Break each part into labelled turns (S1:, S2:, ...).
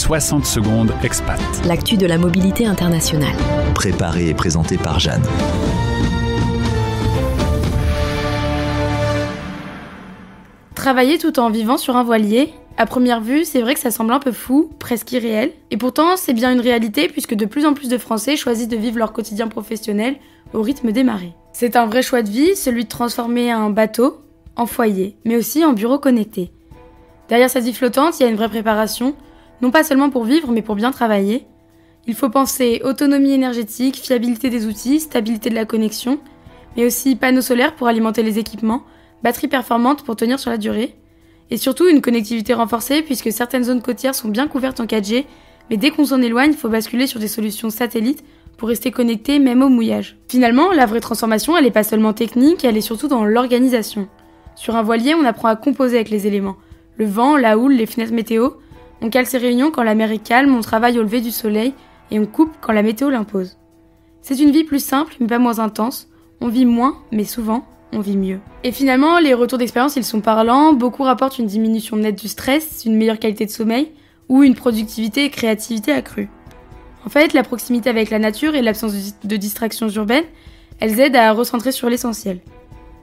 S1: 60 secondes expat.
S2: L'actu de la mobilité internationale.
S3: Préparé et présenté par Jeanne.
S4: Travailler tout en vivant sur un voilier, à première vue, c'est vrai que ça semble un peu fou, presque irréel. Et pourtant, c'est bien une réalité puisque de plus en plus de Français choisissent de vivre leur quotidien professionnel au rythme des marées. C'est un vrai choix de vie, celui de transformer un bateau en foyer, mais aussi en bureau connecté. Derrière cette vie flottante, il y a une vraie préparation, non pas seulement pour vivre, mais pour bien travailler. Il faut penser autonomie énergétique, fiabilité des outils, stabilité de la connexion, mais aussi panneaux solaires pour alimenter les équipements, batterie performante pour tenir sur la durée, et surtout une connectivité renforcée puisque certaines zones côtières sont bien couvertes en 4G, mais dès qu'on s'en éloigne, il faut basculer sur des solutions satellites pour rester connecté même au mouillage. Finalement, la vraie transformation, elle n'est pas seulement technique, elle est surtout dans l'organisation. Sur un voilier, on apprend à composer avec les éléments. Le vent, la houle, les fenêtres météo. On cale ses réunions quand la mer est calme, on travaille au lever du soleil et on coupe quand la météo l'impose. C'est une vie plus simple mais pas moins intense. On vit moins, mais souvent, on vit mieux. Et finalement, les retours d'expérience, ils sont parlants. Beaucoup rapportent une diminution nette du stress, une meilleure qualité de sommeil ou une productivité et créativité accrue. En fait, la proximité avec la nature et l'absence de distractions urbaines, elles aident à recentrer sur l'essentiel.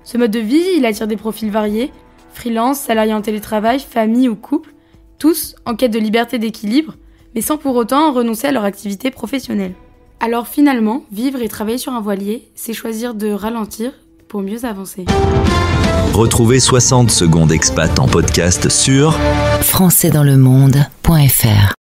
S4: Ce mode de vie, il attire des profils variés, freelance, salariés en télétravail, famille ou couple, tous en quête de liberté et d'équilibre, mais sans pour autant renoncer à leur activité professionnelle. Alors finalement, vivre et travailler sur un voilier, c'est choisir de ralentir pour mieux avancer.
S3: Retrouvez 60 secondes expat en podcast sur
S2: françaisdanslemonde.fr